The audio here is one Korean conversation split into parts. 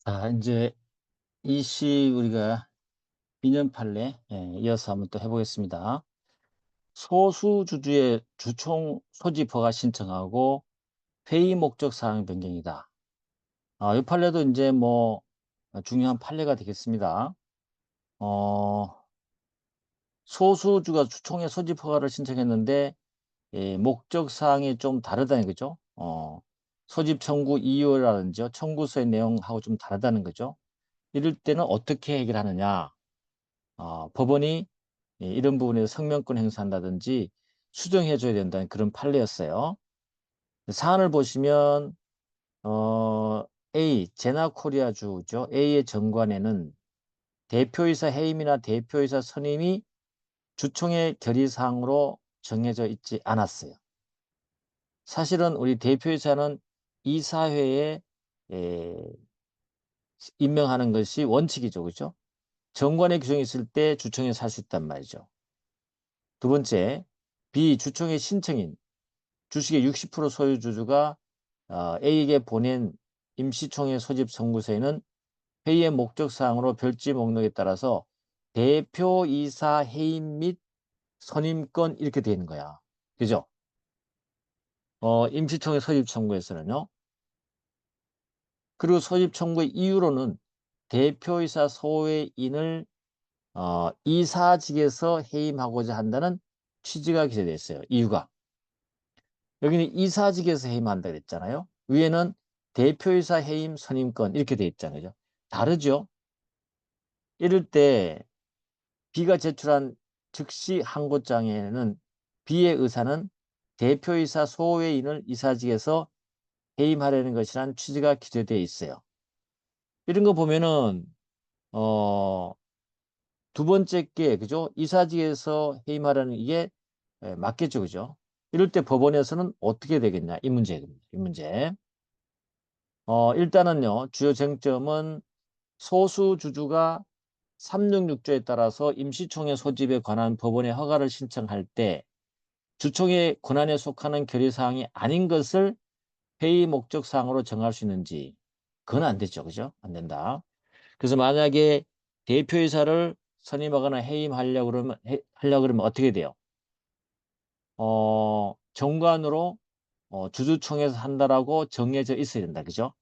자, 이제 이 시 우리가 비년 판례 이어서 한번 또 해보겠습니다. 소수주주의 주총 소집 허가 신청하고 회의 목적 사항 변경이다. 이 판례도 이제 뭐 중요한 판례가 되겠습니다. 어, 소수주가 주총의 소집 허가를 신청했는데 목적 사항이 좀 다르다는 거죠. 소집 청구 이유라든지 청구서의 내용하고 좀 다르다는 거죠. 이럴 때는 어떻게 해결하느냐? 법원이 이런 부분에서 성명권 행사한다든지 수정해줘야 된다는 그런 판례였어요. 사안을 보시면 A 제나코리아주죠. A의 정관에는 대표이사 해임이나 대표이사 선임이 주총의 결의사항으로 정해져 있지 않았어요. 사실은 우리 대표이사는 이사회에 에, 임명하는 것이 원칙이죠. 그죠? 정관의 규정이 있을 때 주총에서 할 수 있단 말이죠. 두 번째, B 주총의 신청인 주식의 60% 소유주주가 A에게 보낸 임시총회 소집 청구서에는 회의의 목적 사항으로 별지 목록에 따라서 대표이사 해임 및 선임권 이렇게 되어 있는 거야. 그죠? 임시총회 소집 청구에서는요. 그리고 소집 청구의 이유로는 대표이사 소외인을 이사직에서 해임하고자 한다는 취지가 기재되어 있어요. 이유가. 여기는 이사직에서 해임한다 그랬잖아요. 위에는 대표이사 해임 선임권 이렇게 돼 있잖아요. 다르죠? 이럴 때 B가 제출한 즉시 항고장에는 B의 의사는 대표이사 소외인을 이사직에서 해임하려는 것이란 취지가 기재되어 있어요. 이런 거 보면은 어, 두 번째 게 그죠? 이사직에서 해임하라는 이게 맞겠죠, 그죠? 이럴 때 법원에서는 어떻게 되겠냐? 이 문제입니다. 이 문제. 일단은요, 주요 쟁점은 소수주주가 366조에 따라서 임시총회 소집에 관한 법원의 허가를 신청할 때 주총의 권한에 속하는 결의사항이 아닌 것을 회의 목적사항으로 정할 수 있는지 그건 안 됐죠. 그죠? 안 된다. 그래서 만약에 대표이사를 선임하거나 하려고 그러면 어떻게 돼요? 정관으로 주주총회에서 한다라고 정해져 있어야 된다. 그죠?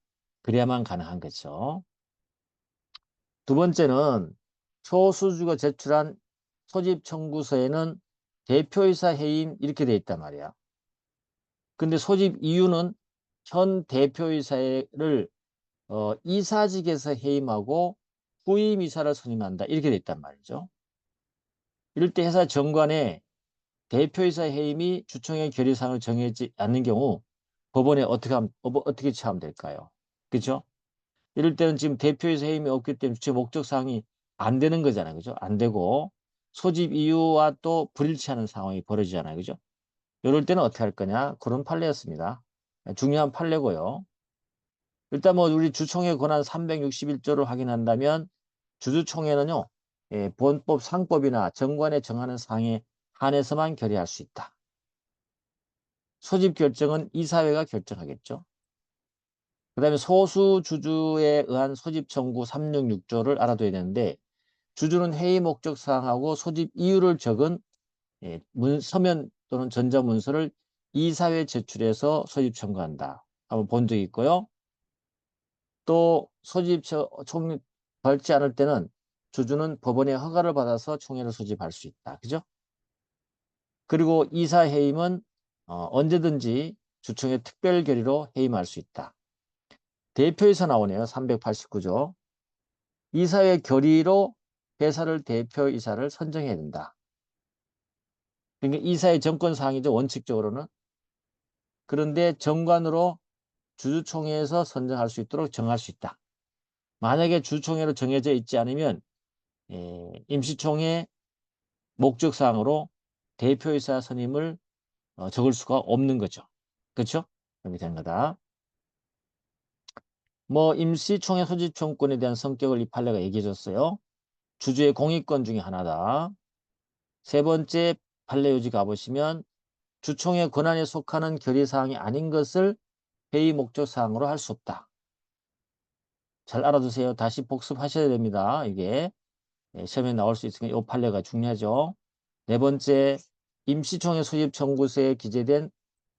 그래야만 가능한 거죠. 두 번째는 소수주가 제출한 소집 청구서에는 대표이사 해임 이렇게 돼 있단 말이야. 근데 소집 이유는 현 대표이사를 이사직에서 해임하고 후임 이사를 선임한다 이렇게 돼 있단 말이죠. 이럴 때 회사 정관에 대표이사 해임이 주총의 결의사항을 정해지 않는 경우 법원에 어떻게 처하면 될까요? 그렇죠? 이럴 때는 지금 대표이사 해임이 없기 때문에 주체 목적 사항이 안 되는 거잖아요. 그죠? 안 되고 소집 이유와 또 불일치하는 상황이 벌어지잖아요. 그죠? 이럴 때는 어떻게 할 거냐? 그런 판례였습니다. 중요한 판례고요. 일단 뭐 우리 주총회 권한 361조를 확인한다면 주주총회는요. 본법 상법이나 정관에 정하는 사항에 한해서만 결의할 수 있다. 소집 결정은 이사회가 결정하겠죠. 그 다음에 소수주주에 의한 소집 청구 366조를 알아둬야 되는데 주주는 회의 목적 사항하고 소집 이유를 적은 서면 또는 전자문서를 이사회에 제출해서 소집 청구한다. 한번 본 적이 있고요. 또 소집 총 받지 않을 때는 주주는 법원의 허가를 받아서 총회를 소집할 수 있다. 그죠? 그리고 이사 해임은 언제든지 주총의 특별 결의로 해임할 수 있다. 대표에서 나오네요. 389조. 이사회 결의로 회사를 대표이사를 선정해야 된다. 그러니까 이사의 정권 사항이죠. 원칙적으로는. 그런데 정관으로 주주총회에서 선정할 수 있도록 정할 수 있다. 만약에 주주총회로 정해져 있지 않으면 임시총회 목적사항으로 대표이사 선임을 적을 수가 없는 거죠. 그렇죠? 그렇게 되는 거다. 뭐 임시총회 소집청구권에 대한 성격을 이 판례가 얘기해 줬어요. 주주의 공익권 중에 하나다. 세 번째 판례 요지 가보시면 주총의 권한에 속하는 결의사항이 아닌 것을 회의 목적사항으로 할 수 없다. 잘 알아두세요. 다시 복습하셔야 됩니다. 이게 시험에 나올 수 있으니까 이 판례가 중요하죠. 네 번째, 임시총회 소집 청구서에 기재된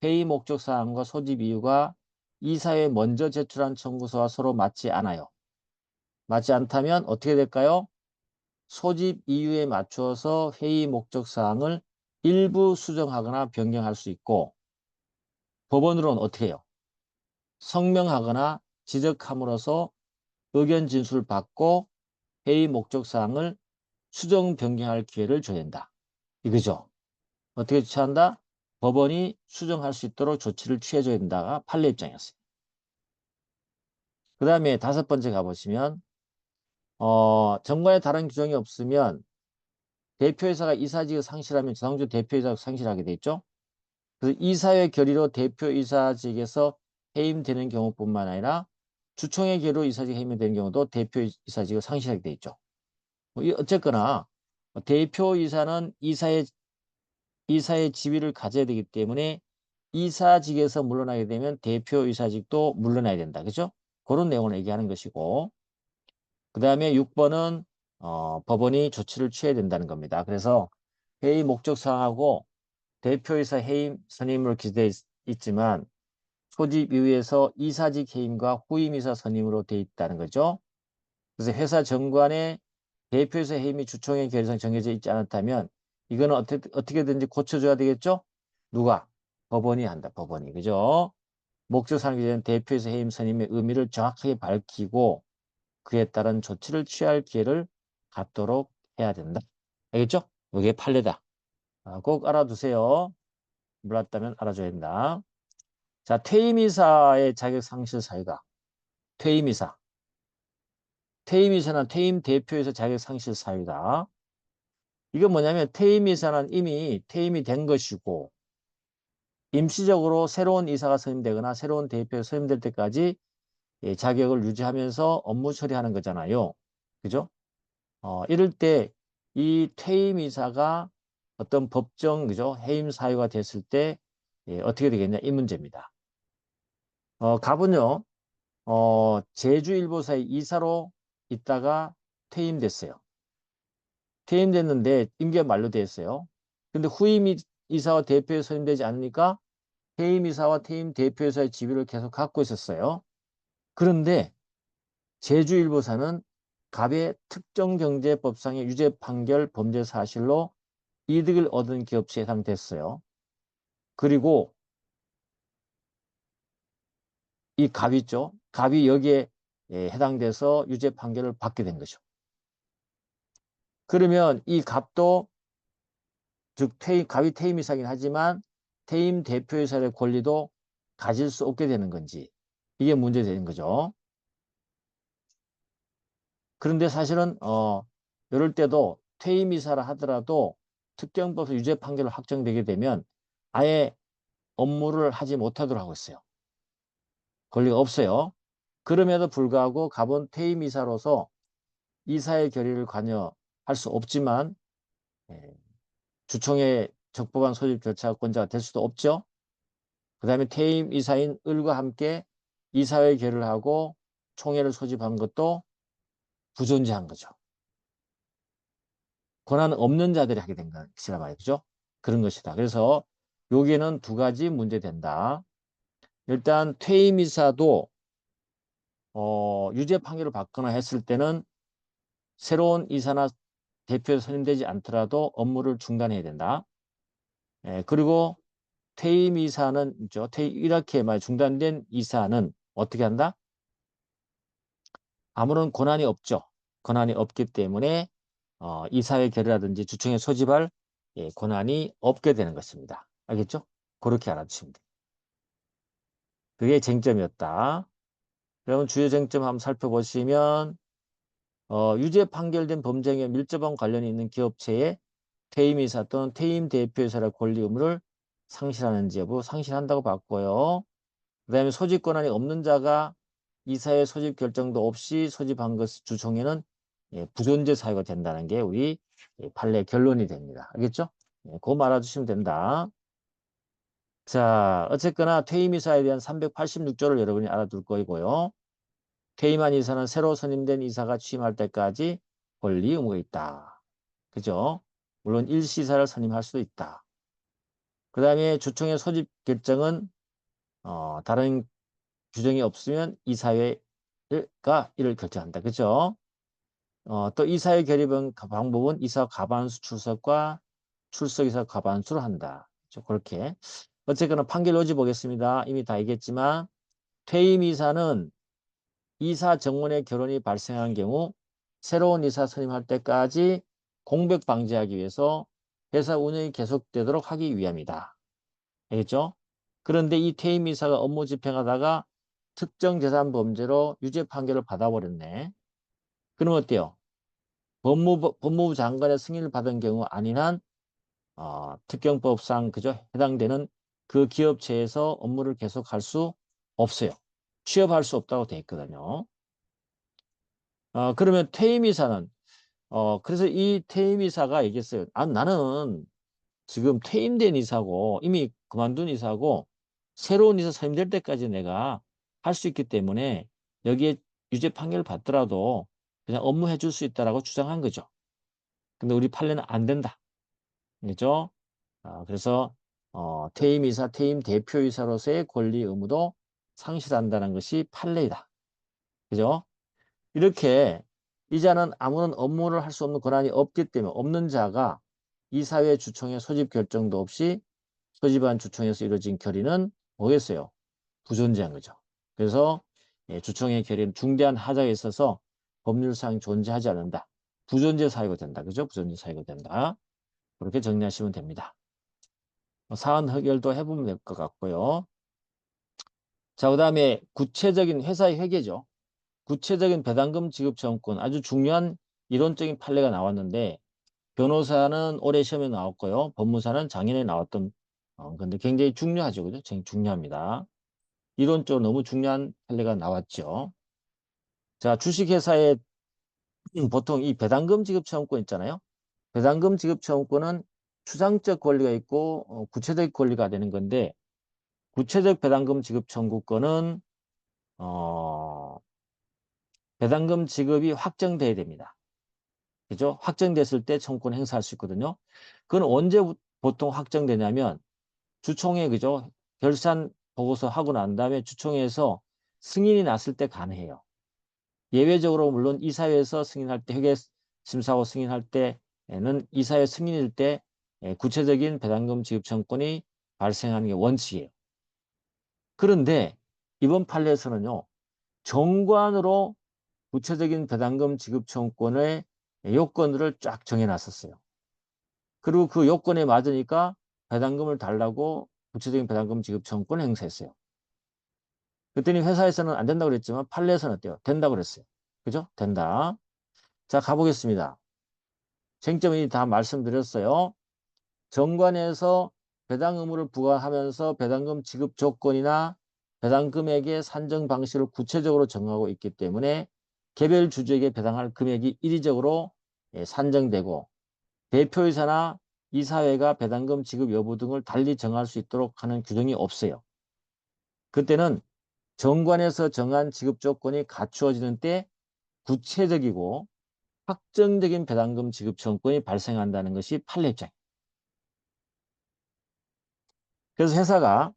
회의 목적 사항과 소집 이유가 이사회에 먼저 제출한 청구서와 서로 맞지 않아요. 맞지 않다면 어떻게 될까요? 소집 이유에 맞추어서 회의 목적 사항을 일부 수정하거나 변경할 수 있고, 법원으로는 어떻게 해요? 성명하거나 지적함으로써 의견 진술을 받고 회의 목적 사항을 수정 변경할 기회를 줘야 된다. 이거죠. 어떻게 조치한다? 법원이 수정할 수 있도록 조치를 취해줘야 된다가 판례 입장이었어요. 그 다음에 다섯 번째 가보시면 정관에 다른 규정이 없으면 대표이사가 이사직을 상실하면 자동적으로 대표이사가 상실하게 돼 있죠. 그래서 이사회 결의로 대표이사직에서 해임되는 경우뿐만 아니라 주총의 결의로 이사직 해임되는 경우도 대표이사직을 상실하게 돼 있죠. 어쨌거나 대표이사는 이사의 지위를 가져야 되기 때문에 이사직에서 물러나게 되면 대표이사직도 물러나야 된다. 그죠? 그런 내용을 얘기하는 것이고, 그 다음에 6번은 법원이 조치를 취해야 된다는 겁니다. 그래서 회의 목적사항하고 대표이사 해임 선임으로 기재되어 있지만 소집 이후에서 이사직 해임과 후임이사 선임으로 되어 있다는 거죠. 그래서 회사 정관에 대표이사 해임이 주총의 결의상 정해져 있지 않았다면 이거는 어떻게든지 고쳐줘야 되겠죠? 누가? 법원이 한다. 법원이. 그죠? 목적사항 기재는 대표이사 해임 선임의 의미를 정확하게 밝히고 그에 따른 조치를 취할 기회를 갖도록 해야 된다. 알겠죠? 이게 판례다. 꼭 알아두세요. 몰랐다면 알아줘야 된다. 자, 퇴임이사의 자격 상실 사유다. 퇴임이사. 퇴임이사는 퇴임 대표에서 자격 상실 사유다. 이건 뭐냐면 퇴임이사는 이미 퇴임이 된 것이고 임시적으로 새로운 이사가 선임되거나 새로운 대표가 선임될 때까지 자격을 유지하면서 업무 처리하는 거잖아요. 그죠? 이럴 때 이 퇴임이사가 어떤 법정, 그죠? 해임 사유가 됐을 때 어떻게 되겠냐? 이 문제입니다. 갑은요, 제주일보사의 이사로 있다가 퇴임됐어요. 퇴임됐는데 임기가 만료됐어요. 근데 후임 이사와 대표에 선임되지 않으니까 퇴임 이사와 퇴임 대표이사의 지위를 계속 갖고 있었어요. 그런데 제주일보사는 갑의 특정경제법상의 유죄 판결 범죄 사실로 이득을 얻은 기업체에 해당됐어요. 그리고 이 갑이 있죠. 갑이 여기에 해당돼서 유죄 판결을 받게 된 거죠. 그러면 이 갑도 즉 갑이 퇴임 이사긴 하지만 퇴임 대표이사의 권리도 가질 수 없게 되는 건지 이게 문제되는 거죠. 그런데 사실은 이럴 때도 퇴임 이사라 하더라도 특정법에서 유죄 판결로 확정되게 되면 아예 업무를 하지 못하도록 하고 있어요. 권리가 없어요. 그럼에도 불구하고 갑은 퇴임 이사로서 이사의 결의를 관여할 수 없지만 주총의 적법한 소집 절차권자가 될 수도 없죠. 그 다음에 퇴임 이사인 을과 함께 이사회 결의를 하고 총회를 소집한 것도 부존재한 거죠. 권한 없는 자들이 하게 된 것이라 말이죠. 그런 것이다. 그래서 여기에는 두 가지 문제된다. 일단 퇴임 이사도 유죄 판결을 받거나 했을 때는 새로운 이사나 대표에 선임되지 않더라도 업무를 중단해야 된다. 그리고 퇴임 이사는 있죠. 이렇게 말 중단된 이사는 어떻게 한다? 아무런 권한이 없죠. 권한이 없기 때문에 이사회 결의라든지 주총에 소집할 권한이 없게 되는 것입니다. 알겠죠? 그렇게 알아두시면 돼요. 그게 쟁점이었다. 그러면 주요 쟁점 한번 살펴보시면 유죄 판결된 범죄에 밀접한 관련이 있는 기업체의 퇴임이사 또는 퇴임 대표이사의 권리 의무를 상실하는지 여부 상실한다고 봤고요. 그 다음에 소집 권한이 없는 자가 이사의 소집 결정도 없이 소집한 것 주총에는 부존재 사유가 된다는 게 우리 판례 결론이 됩니다. 알겠죠? 그거 알아주시면 된다. 자, 어쨌거나 퇴임이사에 대한 386조를 여러분이 알아둘 거이고요. 퇴임한 이사는 새로 선임된 이사가 취임할 때까지 권리 의무가 있다. 그죠? 물론 일시이사를 선임할 수도 있다. 그 다음에 주총의 소집 결정은 다른 규정이 없으면 이사회가 이를 결정한다. 그죠? 또 이사회 결의번 방법은 이사 과반수 출석과 출석이사 과반수로 한다. 그렇게. 어쨌거나 판결 요지 보겠습니다. 이미 다 얘기했지만 퇴임 이사는 이사 정원의 결혼이 발생한 경우 새로운 이사 선임할 때까지 공백 방지하기 위해서 회사 운영이 계속되도록 하기 위함이다. 알겠죠? 그런데 이 퇴임 이사가 업무 집행하다가 특정 재산 범죄로 유죄 판결을 받아버렸네. 그럼 어때요? 법무부 장관의 승인을 받은 경우 아닌 한 특경법상 그죠? 해당되는 그 기업체에서 업무를 계속할 수 없어요. 취업할 수 없다고 돼 있거든요. 그러면 퇴임이사는 그래서 이 퇴임이사가 얘기했어요. 나는 지금 퇴임된 이사고 이미 그만둔 이사고 새로운 이사 선임될 때까지 내가 할 수 있기 때문에 여기에 유죄 판결을 받더라도 그냥 업무해 줄 수 있다라고 주장한 거죠. 근데 우리 판례는 안 된다. 그죠? 그래서 퇴임이사, 퇴임 대표이사로서의 권리 의무도 상실한다는 것이 판례이다. 그죠? 이렇게 이자는 아무런 업무를 할 수 없는 권한이 없기 때문에 없는 자가 이사회 주총의 소집 결정도 없이 소집한 주총에서 이루어진 결의는 뭐겠어요? 부존재한 거죠. 그래서 주총의 결의는 중대한 하자에 있어서 법률상 존재하지 않는다. 부존재 사유가 된다. 그죠? 부존재 사유가 된다. 그렇게 정리하시면 됩니다. 사안 해결도 해보면 될 것 같고요. 자, 그 다음에 구체적인 회사의 회계죠. 구체적인 배당금 지급 청구권 아주 중요한 이론적인 판례가 나왔는데 변호사는 올해 시험에 나왔고요. 법무사는 작년에 나왔던 근데 굉장히 중요하죠. 그죠? 중요합니다. 이론적으로 너무 중요한 판례가 나왔죠. 자, 주식회사에 보통 이 배당금 지급 청구권 있잖아요. 배당금 지급 청구권은 추상적 권리가 있고 구체적 권리가 되는 건데 구체적 배당금 지급 청구권은 배당금 지급이 확정돼야 됩니다. 그죠? 확정됐을 때 청구권 행사할 수 있거든요. 그건 언제 보통 확정되냐면 주총회 그죠? 결산 보고서 하고 난 다음에 주총회에서 승인이 났을 때 가능해요. 예외적으로 물론 이사회에서 승인할 때 회계 심사하고 승인할 때에는 이사회 승인일 때 구체적인 배당금 지급 청구권이 발생하는 게 원칙이에요. 그런데 이번 판례에서는요. 정관으로 구체적인 배당금 지급 청구권의 요건들을 쫙 정해놨었어요. 그리고 그 요건에 맞으니까 배당금을 달라고 구체적인 배당금 지급 청구권을 행사했어요. 그랬더니 회사에서는 안 된다고 그랬지만 판례에서는 어때요? 된다고 그랬어요. 그죠? 된다. 자, 가보겠습니다. 쟁점이 다 말씀드렸어요. 정관에서 배당 의무를 부과하면서 배당금 지급 조건이나 배당 금액의 산정 방식을 구체적으로 정하고 있기 때문에 개별 주주에게 배당할 금액이 일의적으로 산정되고 대표이사나 이사회가 배당금 지급 여부 등을 달리 정할 수 있도록 하는 규정이 없어요. 그때는 정관에서 정한 지급 조건이 갖추어지는 때 구체적이고 확정적인 배당금 지급 청구권이 발생한다는 것이 판례 입장입니다. 그래서 회사가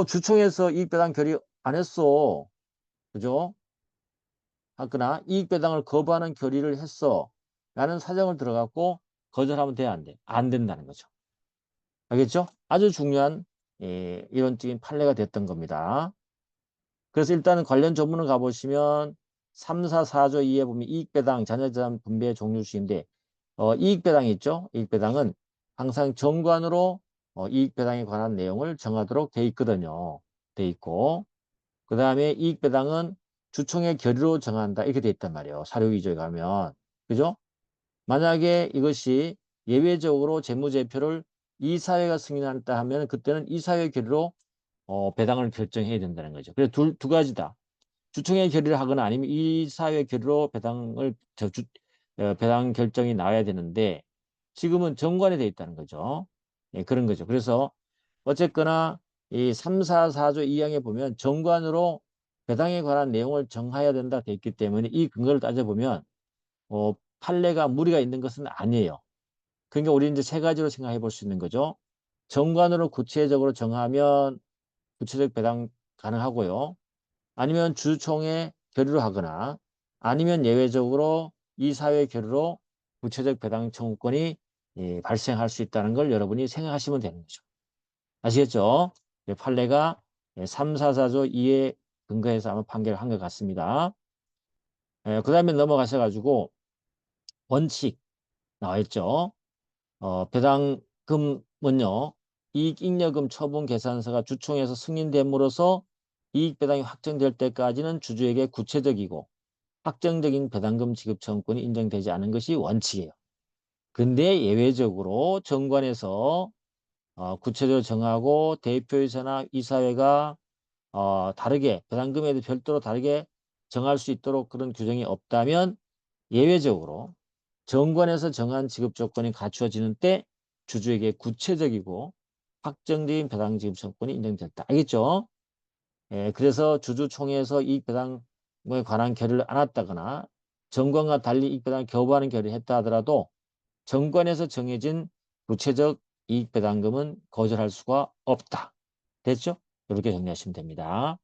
주총에서 이익배당 결의 안 했어. 그죠? 하거나 이익배당을 거부하는 결의를 했어. 라는 사정을 들어갖고 거절하면 돼, 안 돼? 안 된다는 거죠. 알겠죠? 아주 중요한 이론적인 판례가 됐던 겁니다. 그래서 일단은 관련 조문을 가보시면 3, 4, 4조 2에 보면 이익배당, 자녀재산 분배 종류식인데 이익배당이 있죠? 이익배당은 항상 정관으로 이익배당에 관한 내용을 정하도록 돼 있거든요. 돼 있고 그 다음에 이익배당은 주총의 결의로 정한다 이렇게 돼 있단 말이에요. 사료 2조에 가면 그죠? 만약에 이것이 예외적으로 재무제표를 이사회가 승인한다 하면 그때는 이사회 결의로 배당을 결정해야 된다는 거죠. 그래서 두 가지다. 주총회 결의를 하거나 아니면 이사회 결의로 배당 결정이 나와야 되는데 지금은 정관에 돼 있다는 거죠. 예, 그런 거죠. 그래서 어쨌거나 이 3, 4, 4조 2항에 보면 정관으로 배당에 관한 내용을 정하여야 된다 돼 있기 때문에 이 근거를 따져보면 판례가 무리가 있는 것은 아니에요. 그러니까 우리 이제 세 가지로 생각해 볼 수 있는 거죠. 정관으로 구체적으로 정하면 구체적 배당 가능하고요. 아니면 주주총회 결의로 하거나 아니면 예외적으로 이사회 결의로 구체적 배당 청구권이 발생할 수 있다는 걸 여러분이 생각하시면 되는 거죠. 아시겠죠? 판례가 344조 2에 근거해서 아마 판결을 한 것 같습니다. 그 다음에 넘어가셔가지고 원칙 나와 있죠. 배당금은요. 이익잉여금 처분 계산서가 주총에서 승인됨으로써 이익배당이 확정될 때까지는 주주에게 구체적이고 확정적인 배당금 지급 청구권이 인정되지 않은 것이 원칙이에요. 근데 예외적으로 정관에서 구체적으로 정하고 대표이사나 이사회가 다르게 배당금에도 별도로 다르게 정할 수 있도록 그런 규정이 없다면 예외적으로 정관에서 정한 지급 조건이 갖추어지는 때 주주에게 구체적이고 확정적인 배당 지급 조건이 인정됐다. 알겠죠? 그래서 주주총회에서 이익배당에 관한 결의를 안 했다거나 정관과 달리 이익배당을 거부하는 결의를 했다 하더라도 정관에서 정해진 구체적 이익배당금은 거절할 수가 없다. 됐죠? 이렇게 정리하시면 됩니다.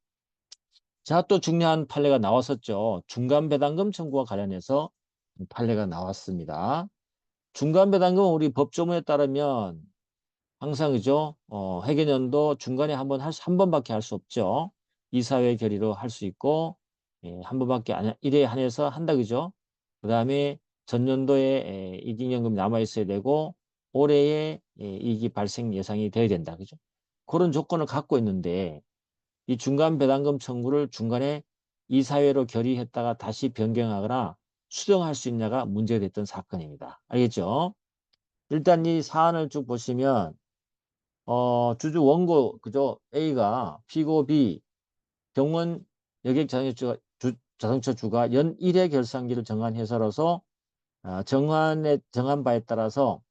자, 또 중요한 판례가 나왔었죠. 중간배당금 청구와 관련해서 판례가 나왔습니다. 중간배당금은 우리 법조문에 따르면 항상 그죠? 회계연도 중간에 한 번밖에 할 수 없죠. 이사회 결의로 할 수 있고, 한 번밖에 안, 1회에 한해서 한다 그죠? 그 다음에 전년도에 이익잉여금이 남아있어야 되고, 올해에 이익이 발생 예상이 돼야 된다 그죠? 그런 조건을 갖고 있는데, 이 중간 배당금 청구를 중간에 이사회로 결의했다가 다시 변경하거나 수정할 수 있냐가 문제가 됐던 사건입니다. 알겠죠? 일단 이 사안을 쭉 보시면 주주 원고 그죠? A가 피고 B 경원 여객 자동차 주가 연 1회 결산기를 정한 회사로서 정한 바에 따라서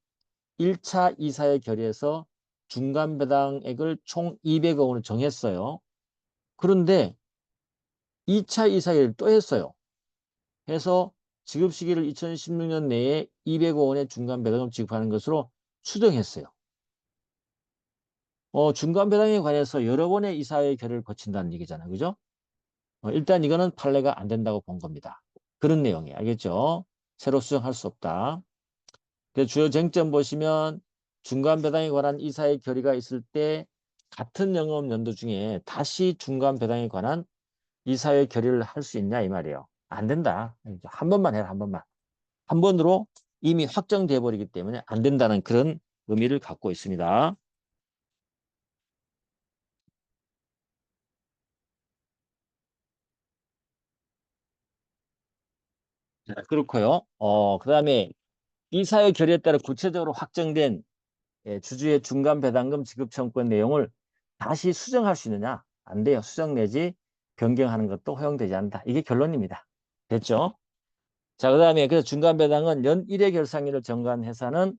1차 이사회 결의에서 중간 배당액을 총 200억 원을 정했어요. 그런데 2차 이사회를 또 했어요. 해서 지급 시기를 2016년 내에 200억 원의 중간 배당금 지급하는 것으로 수정했어요. 중간 배당에 관해서 여러 번의 이사회 결의를 거친다는 얘기잖아요. 그죠? 일단 이거는 판례가 안 된다고 본 겁니다. 그런 내용이 알겠죠? 새로 수정할 수 없다. 그 주요 쟁점 보시면 중간 배당에 관한 이사회 결의가 있을 때 같은 영업 연도 중에 다시 중간 배당에 관한 이사회 결의를 할 수 있냐 이 말이에요. 안 된다. 한 번만 해라 한 번만. 한 번으로 이미 확정돼 버리기 때문에 안 된다는 그런 의미를 갖고 있습니다. 자, 그렇고요. 그다음에 이사회 결의에 따라 구체적으로 확정된 주주의 중간 배당금 지급 청구권 내용을 다시 수정할 수 있느냐? 안 돼요. 수정 내지 변경하는 것도 허용되지 않는다. 이게 결론입니다. 됐죠? 자, 그다음에 그래서 중간 배당은 연 1회 결산일을 정한 회사는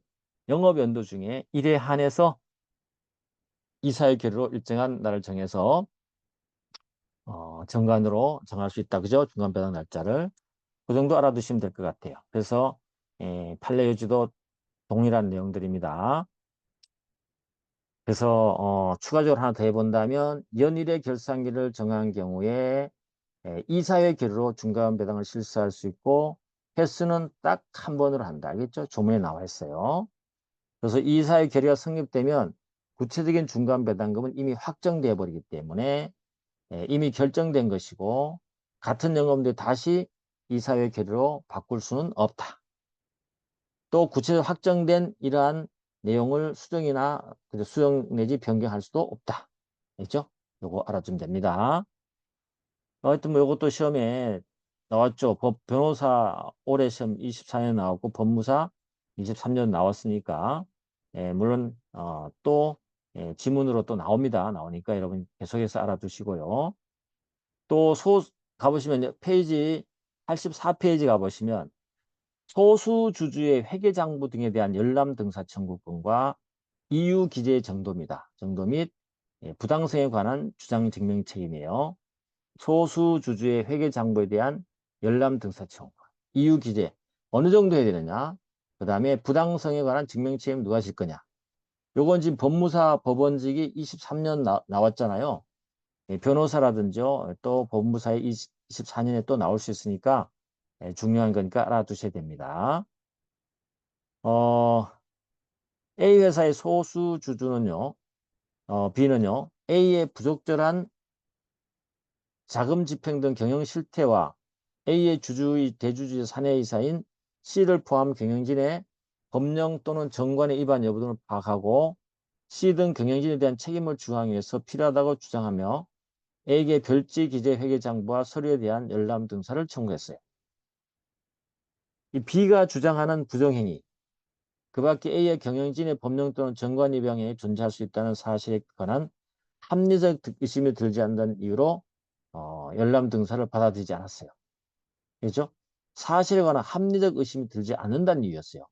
영업 연도 중에 1회 한해서 이사회 결의로 일정한 날을 정해서 정관으로 정할 수 있다. 그죠? 중간 배당 날짜를. 그 정도 알아두시면 될 것 같아요. 그래서 판례 요지도 동일한 내용들입니다. 그래서 추가적으로 하나 더 해본다면 연일의 결산기를 정한 경우에 이사회 결의로 중간 배당을 실시할 수 있고 횟수는 딱 한 번으로 한다. 알겠죠? 조문에 나와 있어요. 그래서 이사회 결의가 성립되면 구체적인 중간 배당금은 이미 확정되어 버리기 때문에 이미 결정된 것이고 같은 영업인데 다시 이사회 결의로 바꿀 수는 없다. 또 구체적 확정된 이러한 내용을 수정이나 수정 내지 변경할 수도 없다. 알겠죠? 요거 알아주면 됩니다. 하여튼 뭐 요것도 시험에 나왔죠. 변호사 올해 시험 24년 나왔고 법무사 23년 나왔으니까 물론 또 지문으로 또 나옵니다. 나오니까 여러분 계속해서 알아두시고요. 또 가보시면 페이지 84페이지 가보시면 소수주주의 회계장부 등에 대한 열람 등사 청구권과 이유 기재 정도입니다. 정도 및 부당성에 관한 주장 증명 책임이에요. 소수주주의 회계장부에 대한 열람 등사 청구. 이유 기재. 어느 정도 해야 되느냐. 그 다음에 부당성에 관한 증명책임 누가 질 거냐. 요건 지금 법무사 법원직이 23년 나왔잖아요. 예, 변호사라든지요. 또 법무사에 24년에 또 나올 수 있으니까 예, 중요한 거니까 알아두셔야 됩니다. A 회사의 소수주주는요. B는요. A의 부적절한 자금 집행 등 경영 실태와 A의 주주의 대주주의 사내이사인 C를 포함 경영진의 법령 또는 정관의 위반 여부 등을 파악하고 C 등 경영진에 대한 책임을 주항 위해서 필요하다고 주장하며 A에게 별지 기재 회계장부와 서류에 대한 열람 등사를 청구했어요. 이 B가 주장하는 부정행위, 그 밖에 A의 경영진의 법령 또는 정관 위반에 존재할 수 있다는 사실에 관한 합리적 의심이 들지 않는 이유로 열람 등사를 받아들이지 않았어요. 그렇죠? 사실에 관한 합리적 의심이 들지 않는다는 이유였어요.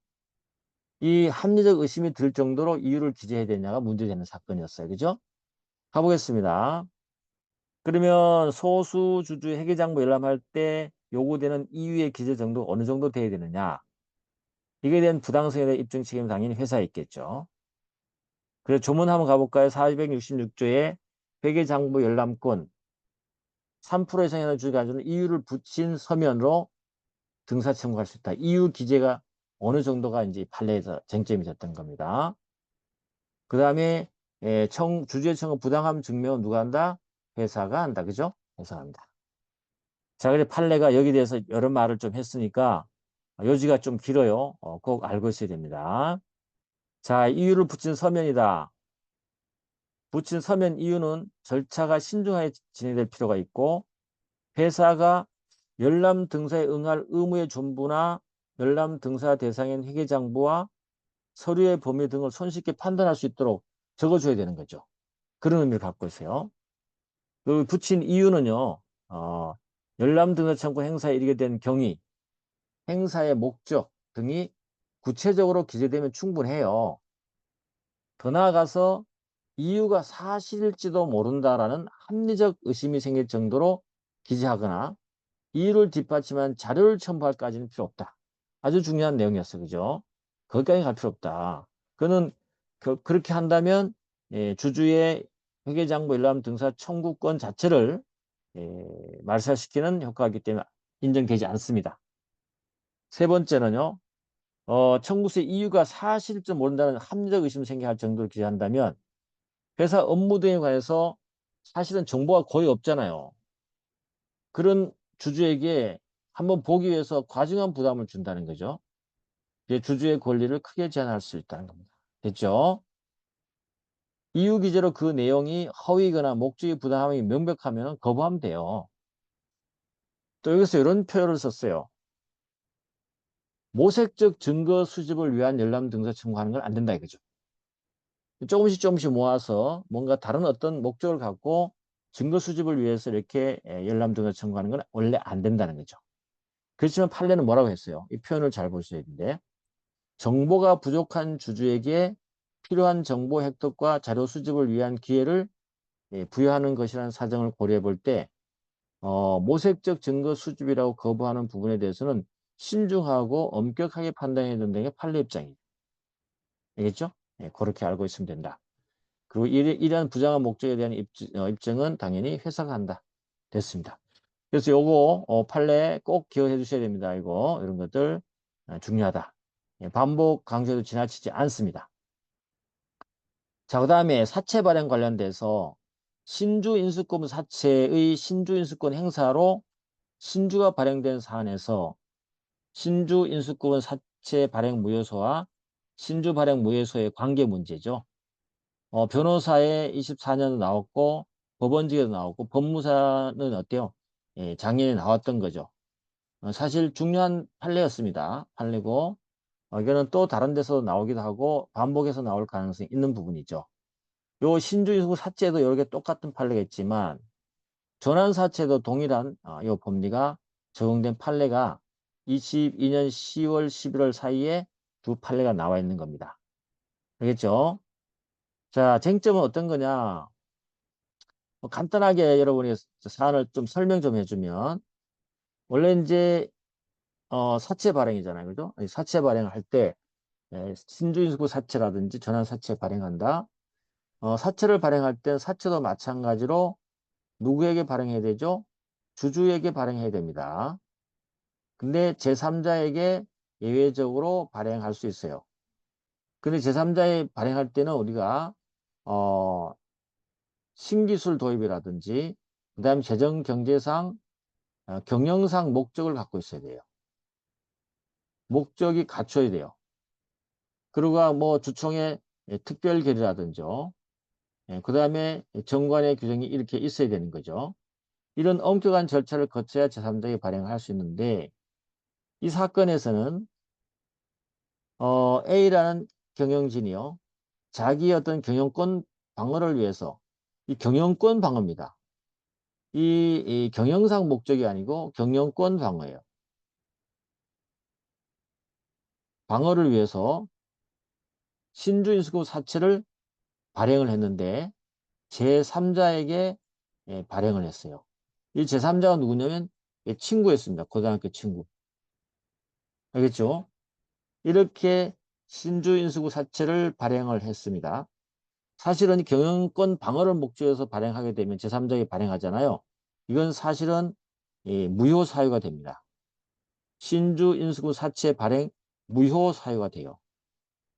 이 합리적 의심이 들 정도로 이유를 기재해야 되냐가 문제되는 사건이었어요. 그죠? 가보겠습니다. 그러면 소수주주 회계장부 열람할 때 요구되는 이유의 기재 정도 어느 정도 돼야 되느냐? 이게 대한 부당성에 대한 입증 책임은 당연히 회사에 있겠죠. 그래서 조문 한번 가볼까요? 466조의 회계장부 열람권 3% 이상의 주주가 가지는 이유를 붙인 서면으로 등사 청구할 수 있다. 이유 기재가 어느 정도가 이제 판례에서 쟁점이 됐던 겁니다. 그 다음에 주주의 청구 부당함 증명은 누가 한다? 회사가 한다. 그죠? 회사가 한다. 자, 그래 판례가 여기 대해서 여러 말을 좀 했으니까 요지가 좀 길어요. 꼭 알고 있어야 됩니다. 자, 이유를 붙인 서면이다. 붙인 서면 이유는 절차가 신중하게 진행될 필요가 있고 회사가 열람 등사에 응할 의무의 존부나 열람 등사 대상인 회계장부와 서류의 범위 등을 손쉽게 판단할 수 있도록 적어줘야 되는 거죠. 그런 의미를 갖고 있어요. 그 붙인 이유는요. 열람 등사 청구 행사에 이르게 된 경위, 행사의 목적 등이 구체적으로 기재되면 충분해요. 더 나아가서 이유가 사실일지도 모른다라는 합리적 의심이 생길 정도로 기재하거나 이유를 뒷받침한 자료를 첨부할까지는 필요 없다. 아주 중요한 내용이었어요. 그죠? 거기까지 갈 필요 없다. 그는 그렇게 한다면 주주의 회계장부 열람 등사 청구권 자체를 말살시키는 효과가 있기 때문에 인정되지 않습니다. 세 번째는요. 청구서의 이유가 사실일지 모른다는 합리적 의심이 생겨할 정도로 기재한다면 회사 업무 등에 관해서 사실은 정보가 거의 없잖아요. 그런 주주에게 한번 보기 위해서 과중한 부담을 준다는 거죠. 이제 주주의 권리를 크게 제한할 수 있다는 겁니다. 됐죠? 이유 기재로 그 내용이 허위거나 목적이 부당함이 명백하면 거부하면 돼요. 또 여기서 이런 표현을 썼어요. 모색적 증거 수집을 위한 열람 등사 청구하는 건 안 된다 이거죠. 조금씩 모아서 뭔가 다른 어떤 목적을 갖고 증거 수집을 위해서 이렇게 열람 등사 청구하는 건 원래 안 된다는 거죠. 그렇지만 판례는 뭐라고 했어요? 이 표현을 잘 보셔야 되는데 정보가 부족한 주주에게 필요한 정보 획득과 자료 수집을 위한 기회를 부여하는 것이라는 사정을 고려해 볼 때 모색적 증거 수집이라고 거부하는 부분에 대해서는 신중하고 엄격하게 판단해야 된다는 게 판례 입장이에요. 알겠죠? 그렇게 알고 있으면 된다. 그리고 이러한 부당한 목적에 대한 입증은 당연히 회사가 한다. 됐습니다. 그래서 요거 판례 꼭 기억해 주셔야 됩니다. 이거 이런 것들 중요하다. 반복 강조도 지나치지 않습니다. 자, 그 다음에 사채 발행 관련돼서 신주 인수권 사채의 신주 인수권 행사로 신주가 발행된 사안에서 신주 인수권 사채 발행 무효소와 신주 발행 무효소의 관계 문제죠. 변호사에 24년 나왔고 법원직에도 나왔고 법무사는 어때요? 작년에 나왔던 거죠. 사실 중요한 판례였습니다. 판례고 이거는 또 다른 데서 나오기도 하고 반복해서 나올 가능성이 있는 부분이죠. 요 신주인수 사채도 여러 개 똑같은 판례겠지만 전환 사채도 동일한 요 법리가 적용된 판례가 22년 10월 11월 사이에 두 판례가 나와 있는 겁니다. 알겠죠? 자, 쟁점은 어떤 거냐? 간단하게 여러분이 사안을 좀 설명 좀 해주면, 원래 이제 사채 발행이잖아요, 그죠? 이 사채 발행을 할 때 신주인수구 사채라든지 전환사채 발행한다. 사채를 발행할 땐 사채도 마찬가지로 누구에게 발행해야 되죠? 주주에게 발행해야 됩니다. 근데 제3자에게 예외적으로 발행할 수 있어요. 근데 제3자에 발행할 때는 우리가 어, 신기술 도입이라든지 그다음 재정 경제상 경영상 목적을 갖고 있어야 돼요. 목적이 갖춰야 돼요. 그리고 뭐 주총의 특별 결의라든지 그다음에 정관의 규정이 이렇게 있어야 되는 거죠. 이런 엄격한 절차를 거쳐야 제3자에게 발행을 할 수 있는데 이 사건에서는 A라는 경영진이요. 자기의 어떤 경영권 방어를 위해서 이 경영권 방어입니다. 이 경영상 목적이 아니고 경영권 방어예요. 방어를 위해서 신주인수급 사채를 발행을 했는데 제3자에게 발행을 했어요. 이 제3자가 누구냐면 친구였습니다. 고등학교 친구. 알겠죠? 이렇게 신주인수급 사채를 발행을 했습니다. 사실은 경영권 방어를 목적으로 발행하게 되면 제3자에게 발행하잖아요. 이건 사실은 무효 사유가 됩니다. 신주 인수구 사채 발행 무효 사유가 돼요.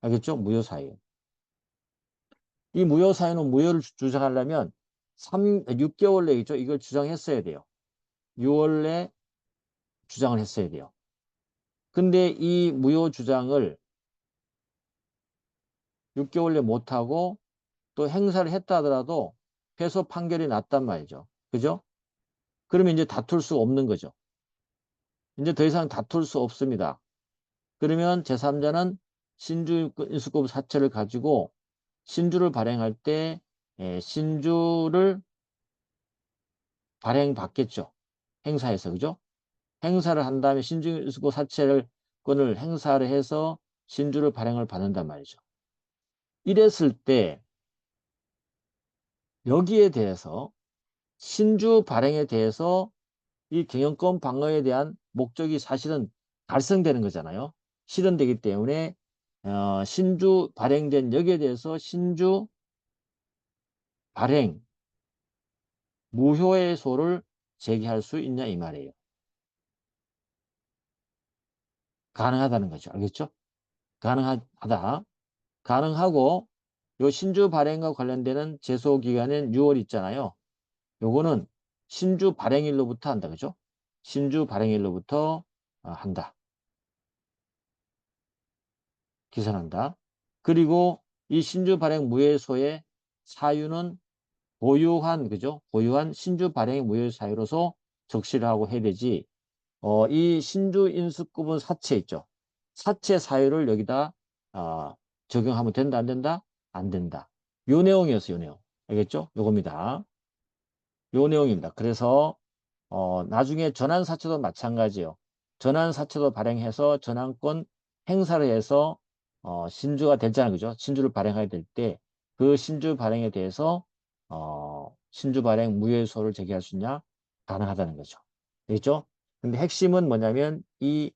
알겠죠? 무효 사유. 이 무효 사유는 무효를 주장하려면 6개월 내겠죠. 이걸 주장했어야 돼요. 6월 내 주장을 했어야 돼요. 근데 이 무효 주장을 6개월 내 못하고 또 행사를 했다 하더라도 패소 판결이 났단 말이죠. 그죠? 그러면 이제 다툴 수 없는 거죠. 이제 더 이상 다툴 수 없습니다. 그러면 제3자는 신주 인수급 사채를 가지고 신주를 발행할 때 신주를 발행받겠죠. 행사해서 그죠? 행사를 한 다음에 신주 인수급 사채권을 행사를 해서 신주를 발행을 받는단 말이죠. 이랬을 때 여기에 대해서 신주 발행에 대해서 이 경영권 방어에 대한 목적이 사실은 달성되는 거잖아요. 실현되기 때문에 신주 발행된 여기에 대해서 신주 발행 무효의 소를 제기할 수 있냐 이 말이에요. 가능하다는 거죠. 알겠죠? 가능하다. 가능하고 요 신주 발행과 관련되는 제소 기간은 6월 있잖아요. 요거는 신주 발행일로부터 한다. 그죠? 신주 발행일로부터 한다. 기선한다. 그리고 이 신주 발행 무효소의 사유는 보유한 그죠? 보유한 신주 발행 무효 사유로서 적시를 하고 해야 되지. 이 신주 인수급은 사채 있죠. 사채 사유를 여기다 적용하면 된다 안 된다? 안 된다. 요 내용이었어요. 요 내용. 알겠죠? 요겁니다. 요 내용입니다. 그래서 나중에 전환사채도 마찬가지예요. 전환사채도 발행해서 전환권 행사를 해서 신주가 됐잖아요. 그죠? 신주를 발행하게 될 때 그 신주 발행에 대해서 신주 발행 무효소를 제기할 수 있냐? 가능하다는 거죠. 되겠죠? 근데 핵심은 뭐냐면 이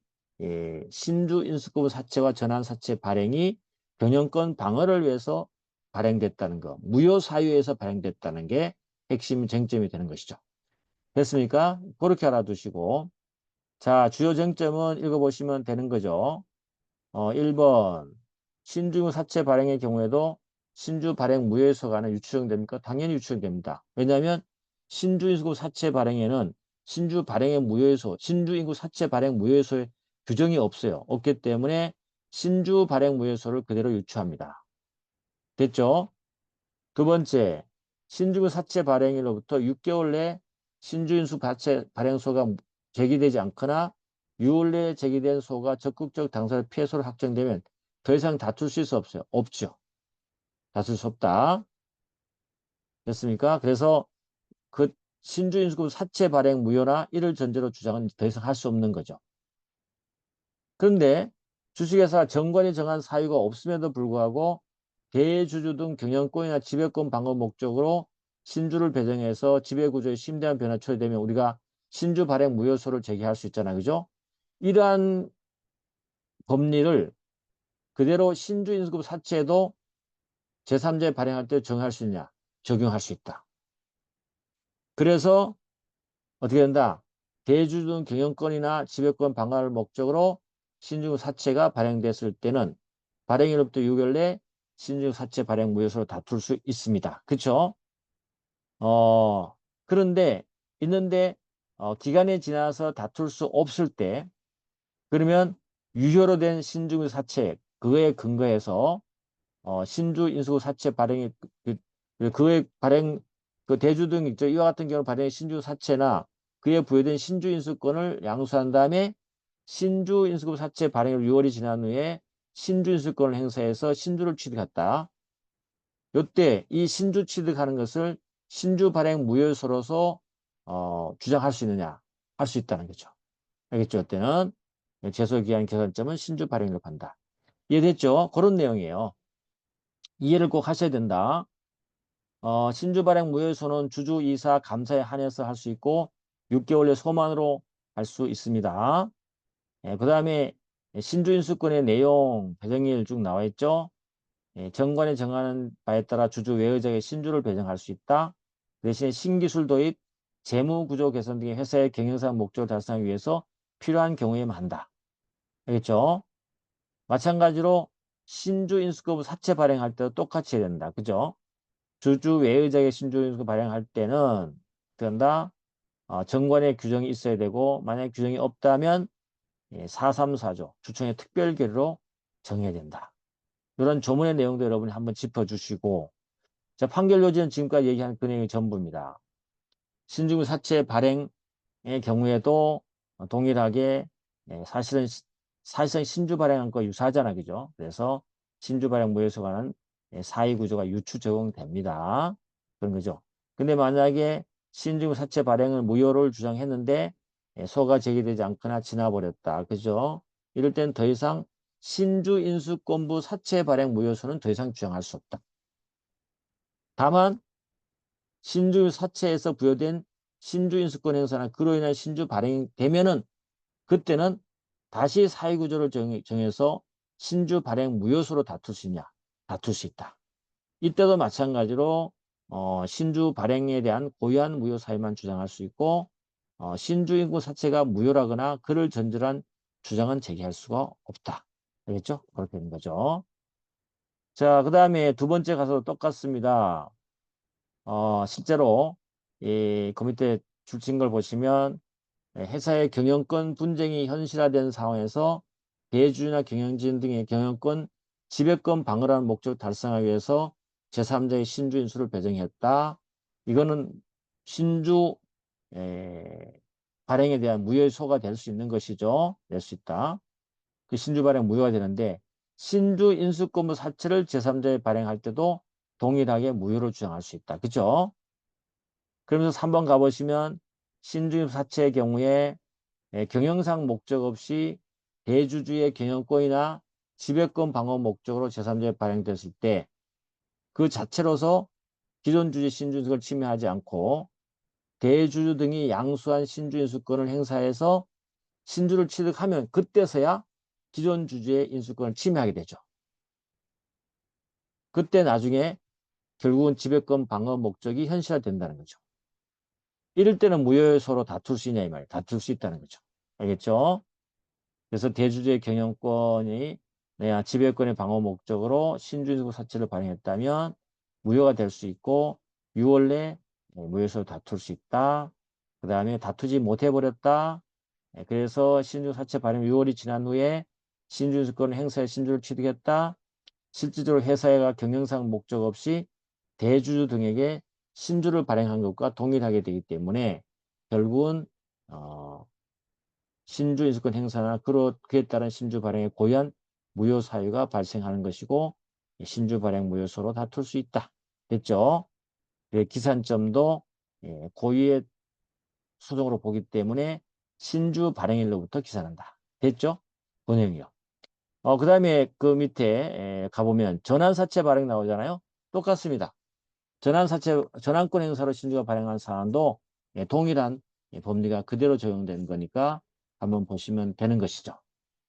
신주 인수급 사채와 전환사채 발행이 경영권 방어를 위해서 발행됐다는 거, 무효 사유에서 발행됐다는 게 핵심 쟁점이 되는 것이죠. 됐습니까? 그렇게 알아두시고. 자, 주요 쟁점은 읽어보시면 되는 거죠. 1번. 신주 사채 발행의 경우에도 신주 발행 무효소가는 유추정됩니까? 당연히 유추정됩니다. 왜냐하면 신주 인구 사채 발행에는 신주 발행의 무효소, 신주 인구 사채 발행 무효소의 규정이 없어요. 없기 때문에 신주 발행 무효소를 그대로 유추합니다. 됐죠? 두 번째, 신주구 사채 발행일로부터 6개월 내 신주인수 사채 발행소가 제기되지 않거나 6월 내에 제기된 소가 적극적 당사자 피해소를 확정되면 더 이상 다툴 수 없어요. 없죠. 다툴 수 없다. 됐습니까? 그래서 그 신주인수급 사채 발행 무효나 이를 전제로 주장은 더 이상 할 수 없는 거죠. 그런데 주식회사 정관이 정한 사유가 없음에도 불구하고 대주주 등 경영권이나 지배권 방어 목적으로 신주를 배정해서 지배구조에 심대한 변화 초래되면 우리가 신주 발행 무효소를 제기할 수 있잖아요. 그죠? 이러한 법리를 그대로 신주 인수급 사채에도 제3제 발행할 때 적용할 수 있냐? 적용할 수 있다. 그래서 어떻게 된다? 대주주 경영권이나 지배권 방어를 목적으로 신주 사채가 발행됐을 때는 발행일로부터 6개월 내 신주 사채 발행 무효소로 다툴 수 있습니다. 그렇죠? 그런데 있는데 기간이 지나서 다툴 수 없을 때 그러면 유효로 된 신주 사채 그거에 근거해서 신주 인수 사채 발행이 그의 발행 그 대주 등 있죠. 이와 같은 경우 발행의 신주 사채나 그에 부여된 신주 인수권을 양수한 다음에 신주 인수급 사채 발행일 6월이 지난 후에 신주 인수권을 행사해서 신주를 취득했다. 요때 이 신주 취득하는 것을 신주 발행 무효소로서 주장할 수 있느냐? 할 수 있다는 거죠. 알겠죠? 이때는 제소기한 계산점은 신주 발행으로 판다. 이해됐죠? 그런 내용이에요. 이해를 꼭 하셔야 된다. 신주 발행 무효소는 주주, 이사, 감사에 한해서 할 수 있고 6개월 내 소만으로 할 수 있습니다. 그 다음에 신주 인수권의 내용 배정일 쭉 나와 있죠. 정관이 정하는 바에 따라 주주 외의적의 신주를 배정할 수 있다. 대신에 신기술 도입, 재무구조 개선 등의 회사의 경영상 목적을 달성하기 위해서 필요한 경우에만 한다. 알겠죠? 마찬가지로 신주 인수권 사채 발행할 때도 똑같이 해야 된다. 그죠? 주주 외의적의 신주 인수권 발행할 때는 된다. 정관의 규정이 있어야 되고 만약 규정이 없다면 434조 주총의 특별결의로 정해야 된다. 이런 조문의 내용도 여러분이 한번 짚어주시고 자, 판결 요지는 지금까지 얘기한 그 내용이 전부입니다. 신주금 사채 발행의 경우에도 동일하게 사실상 신주 발행한 거 유사하잖아. 그죠? 그래서 신주 발행 무효소 관한 사의 구조가 유추 적용됩니다. 그런 거죠. 근데 만약에 신주금 사채 발행을 무효를 주장했는데 소가 제기되지 않거나 지나버렸다. 그죠? 이럴 땐 더 이상 신주 인수권부 사채 발행 무효소는 더 이상 주장할 수 없다. 다만 신주 사채에서 부여된 신주 인수권 행사나 그로 인한 신주 발행이 되면은 그때는 다시 사회구조를 정해서 신주 발행 무효소로 다툴 수 있냐? 다툴 수 있다. 이때도 마찬가지로 신주 발행에 대한 고유한 무효 사유만 주장할 수 있고 신주 인구 사채가 무효라거나 그를 전제한 주장은 제기할 수가 없다. 알겠죠? 그렇게 되는 거죠. 자, 그 다음에 두 번째 가서 똑같습니다. 실제로 그 밑에 줄친 걸 보시면 회사의 경영권 분쟁이 현실화된 상황에서 대주주나 경영진 등의 경영권, 지배권 방어라는 목적을 달성하기 위해서 제3자의 신주 인수를 배정했다. 이거는 신주 발행에 대한 무효소가 될 수 있는 것이죠. 낼 수 있다. 그 신주 발행 무효가 되는데 신주 인수권부 사채를 제3자에 발행할 때도 동일하게 무효로 주장할 수 있다. 그죠? 그러면서 3번 가보시면 신주 사채의 경우에 경영상 목적 없이 대주주의 경영권이나 지배권 방어 목적으로 제3자에 발행됐을 때 그 자체로서 기존 주주 신주인수를 침해하지 않고 대주주 등이 양수한 신주인수권을 행사해서 신주를 취득하면 그때서야 기존 주주의 인수권을 침해하게 되죠. 그때 나중에 결국은 지배권 방어 목적이 현실화된다는 거죠. 이럴 때는 무효소로 다툴 수 있냐 이 말이에요. 다툴 수 있다는 거죠. 알겠죠? 그래서 대주주의 경영권이 내야 지배권의 방어 목적으로 신주인수 사채를 발행했다면 무효가 될 수 있고 6월 내 무효소로 다툴 수 있다. 그 다음에 다투지 못해버렸다. 그래서 신주 사채 발행 6월이 지난 후에 신주인수권을 행사해 신주를 취득했다. 실질적으로 회사가 경영상 목적 없이 대주주 등에게 신주를 발행한 것과 동일하게 되기 때문에 결국은 신주 인수권 행사나 그에 따른 신주 발행의 고유한 무효 사유가 발생하는 것이고 신주 발행 무효소로 다툴 수 있다. 됐죠? 기산점도 고유의 소송으로 보기 때문에 신주 발행일로부터 기산한다. 됐죠? 그 내용이요. 그 다음에 그 밑에 가보면 전환사채 발행 나오잖아요. 똑같습니다. 전환권 행사로 신주가 발행한 사안도 동일한 법리가 그대로 적용되는 거니까 한번 보시면 되는 것이죠.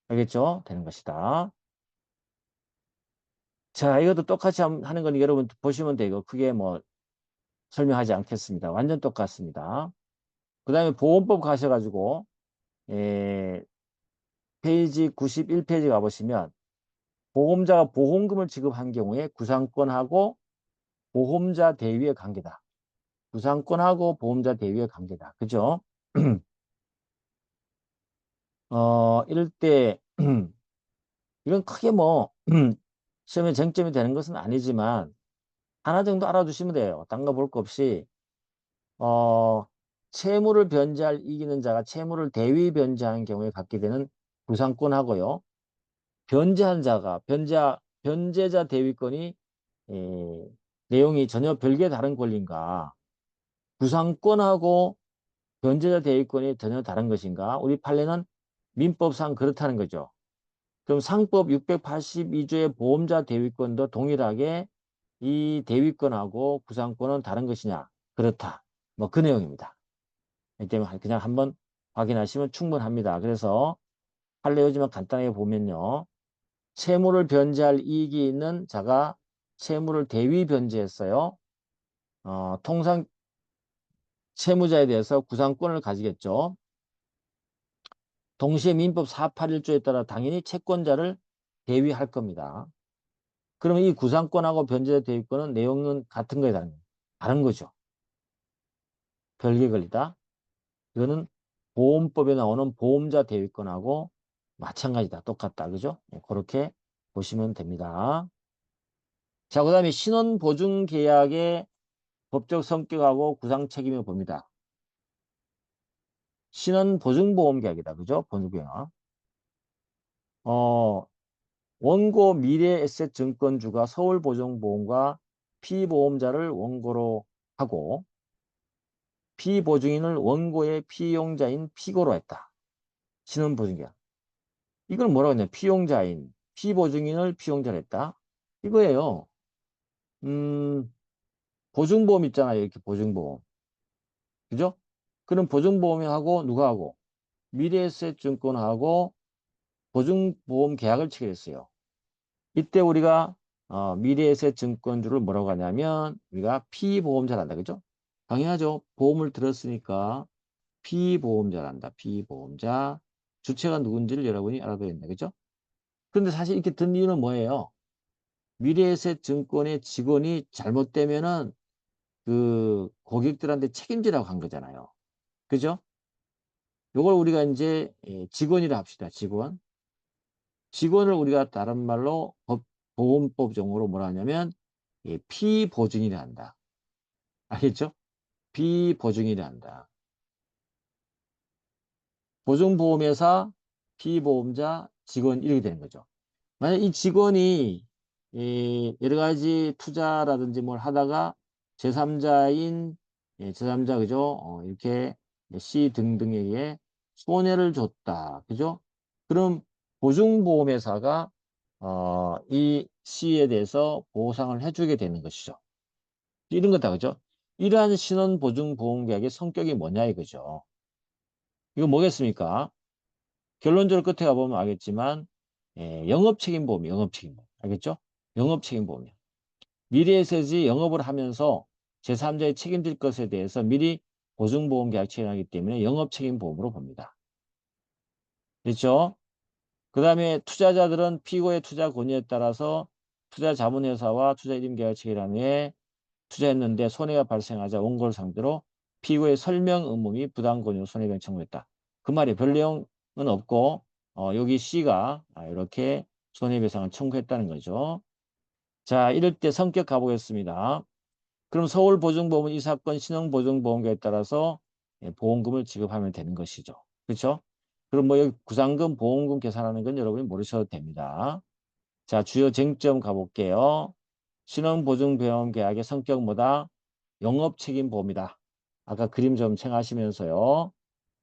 알겠죠? 되는 것이다. 자, 이것도 똑같이 하는 건 여러분 보시면 되고 크게 뭐 설명하지 않겠습니다. 완전 똑같습니다. 그 다음에 보험법 가셔가지고 페이지 91페이지 가보시면 보험자가 보험금을 지급한 경우에 구상권하고 보험자 대위의 관계다. 구상권하고 보험자 대위의 관계다. 그죠? 이럴 때 이건 크게 뭐 시험에 쟁점이 되는 것은 아니지만 하나 정도 알아두시면 돼요. 딴 거 볼 거 없이 채무를 변제할 이기는 자가 채무를 대위 변제한 경우에 갖게 되는 구상권하고요. 변제한 자가 변제자 대위권이 내용이 전혀 별개 다른 권리인가? 구상권하고 변제자 대위권이 전혀 다른 것인가? 우리 판례는 민법상 그렇다는 거죠. 그럼 상법 682조의 보험자 대위권도 동일하게 이 대위권하고 구상권은 다른 것이냐? 그렇다. 뭐 그 내용입니다. 이 때문에 그냥 한번 확인하시면 충분합니다. 그래서 판례 요즘에 간단하게 보면요. 채무를 변제할 이익이 있는 자가 채무를 대위 변제했어요. 통상 채무자에 대해서 구상권을 가지겠죠. 동시에 민법 481조에 따라 당연히 채권자를 대위할 겁니다. 그러면 이 구상권하고 변제자 대위권은 내용은 같은 거에 다른 거죠. 별개 권리다. 이거는 보험법에 나오는 보험자 대위권하고 마찬가지다. 똑같다. 그죠? 그렇게 보시면 됩니다. 자, 그 다음에 신원보증계약의 법적 성격하고 구상 책임을 봅니다. 신원보증보험계약이다. 그죠? 보증계약. 원고 미래에셋 증권주가 서울보증보험과 피보험자를 원고로 하고 피보증인을 원고의 피용자인 피고로 했다. 신원보증계약. 이걸 뭐라고 했냐? 피용자인, 피보증인을 피용자로 했다. 이거예요. 보증보험 있잖아요. 이렇게 보증보험. 그죠? 그럼 보증보험하고 누가 하고? 미래에셋 증권하고 보증보험 계약을 체결했어요. 이때 우리가 미래에셋 증권주를 뭐라고 하냐면 우리가 피보험자란다. 그죠? 당연하죠. 보험을 들었으니까 피보험자란다. 피보험자. 주체가 누군지를 여러분이 알아둬야 된다. 그죠? 근데 사실 이렇게 든 이유는 뭐예요? 미래에셋 증권의 직원이 잘못되면은 그 고객들한테 책임지라고 한 거잖아요. 그죠? 요걸 우리가 이제 직원이라 합시다. 직원. 직원을 우리가 다른 말로 보험법 용어로 뭐라 하냐면 피보증이라 한다. 알겠죠? 피보증이라 한다. 보증보험회사, 피보험자, 직원 이렇게 되는 거죠. 만약 이 직원이 여러 가지 투자라든지 뭘 하다가 제3자인 제3자 그죠? 이렇게 C 등등에게 손해를 줬다. 그죠? 그럼 보증보험회사가 이 C에 대해서 보상을 해주게 되는 것이죠. 이런 거다. 그죠? 이러한 신원보증보험계약의 성격이 뭐냐 이거죠. 이거 뭐겠습니까? 결론적으로 끝에 가보면 알겠지만 영업책임보험, 영업책임보험. 알겠죠? 영업책임보험이요. 미래에셋이 영업을 하면서 제3자의 책임질 것에 대해서 미리 보증보험 계약 체결하기 때문에 영업책임보험으로 봅니다. 그렇죠? 그 다음에 투자자들은 피고의 투자 권유에 따라서 투자자문회사와 투자이름계약 체결한 후에 투자했는데 손해가 발생하자 원고를 상대로 피고의 설명 의무 및 부당권유 손해배상 청구했다. 그 말이 별 내용은 없고 여기 C가 이렇게 손해배상을 청구했다는 거죠. 자, 이럴 때 성격 가보겠습니다. 그럼 서울보증보험은 이 사건 신용보증보험계에 따라서 보험금을 지급하면 되는 것이죠. 그렇죠? 그럼 뭐 여기 구상금, 보험금 계산하는 건 여러분이 모르셔도 됩니다. 자, 주요 쟁점 가볼게요. 신용보증보험계약의 성격 뭐다? 영업책임보험이다. 아까 그림 좀 생각하시면서요.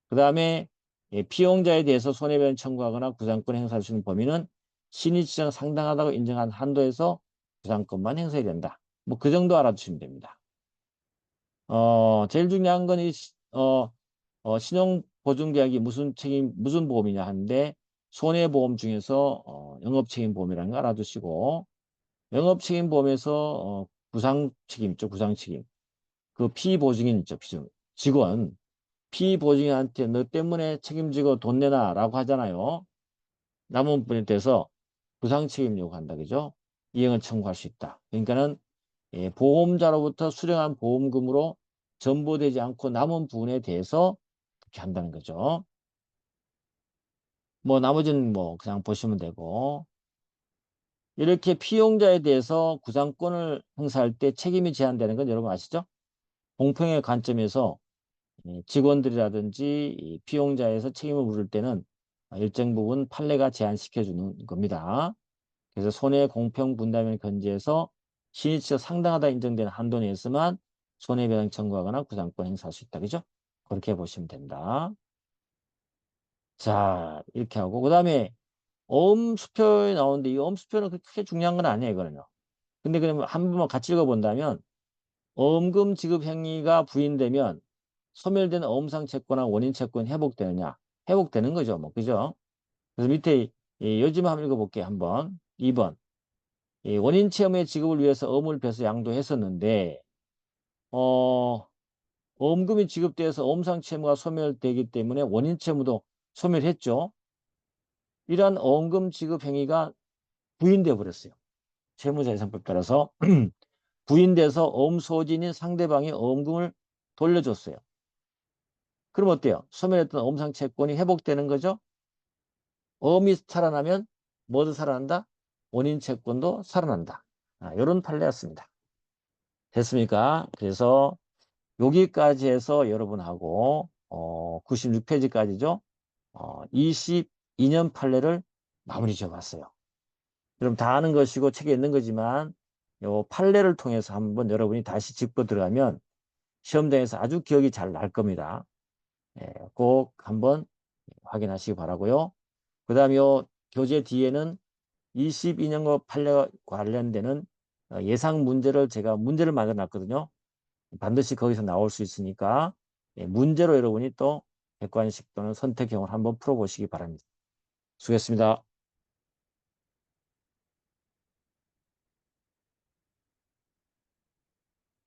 그 다음에 피용자에 대해서 손해배상 청구하거나 구상권 행사할 수 있는 범위는 신의 지정 상당하다고 인정한 한도에서 구상권만 행사해야 된다. 뭐 그 정도 알아두시면 됩니다. 제일 중요한 건 신용보증계약이 무슨 책임, 무슨 보험이냐 하는데, 손해보험 중에서, 영업책임보험이라는 거 알아두시고, 영업책임보험에서, 부상책임 있죠, 부상책임. 그 피보증인 있죠, 직원. 피보증인한테 너 때문에 책임지고 돈 내놔라고 하잖아요. 남은 분에 대해서 부상책임 요구한다, 그죠? 이행을 청구할 수 있다. 그러니까는 보험자로부터 수령한 보험금으로 전보되지 않고 남은 부분에 대해서 그렇게 한다는 거죠. 뭐 나머지는 뭐 그냥 보시면 되고, 이렇게 피용자에 대해서 구상권을 행사할 때 책임이 제한되는 건 여러분 아시죠? 공평의 관점에서 직원들이라든지 이 피용자에서 책임을 물을 때는 일정 부분 판례가 제한시켜 주는 겁니다. 그래서 손해 공평 분담을 견지해서 신의치가 상당하다 인정되는 한도 내에서만 손해배상 청구하거나 구상권 행사할 수 있다. 그죠? 그렇게 보시면 된다. 자, 이렇게 하고 그다음에 어음수표에 나오는데 이 어음수표는 그렇게 중요한 건 아니에요, 이거는요. 근데 그러면 한 번만 같이 읽어본다면 어음금 지급 행위가 부인되면 소멸된 어음상 채권과 원인 채권 회복되느냐? 회복되는 거죠, 뭐 그죠? 그래서 밑에 요즘 한번 읽어볼게요, 한번. 2번. 원인 체험의 지급을 위해서 어음을 벼서 양도했었는데 어, 어음금이 지급돼서 어음상 채무가 소멸되기 때문에 원인 채무도 소멸했죠. 이러한 어음금 지급 행위가 부인돼 버렸어요. 채무자의상법 따라서 부인돼서 어음 소진인 상대방이 어음금을 돌려줬어요. 그럼 어때요? 소멸했던 어음상 채권이 회복되는 거죠. 어음이 살아나면 뭐도 살아난다? 원인 채권도 살아난다. 이런 판례였습니다. 됐습니까? 그래서 여기까지 해서 여러분하고 96페이지까지죠. 22년 판례를 마무리 지어봤어요. 그럼 다 아는 것이고 책에 있는 거지만 요 판례를 통해서 한번 여러분이 다시 짚고 들어가면 시험장에서 아주 기억이 잘 날 겁니다. 꼭 한번 확인하시기 바라고요. 그 다음에 요 교재 뒤에는 22년과 판례와 관련되는 예상 문제를 제가 문제를 만들어 놨거든요. 반드시 거기서 나올 수 있으니까 문제로 여러분이 또 객관식 또는 선택형을 한번 풀어보시기 바랍니다. 수고했습니다.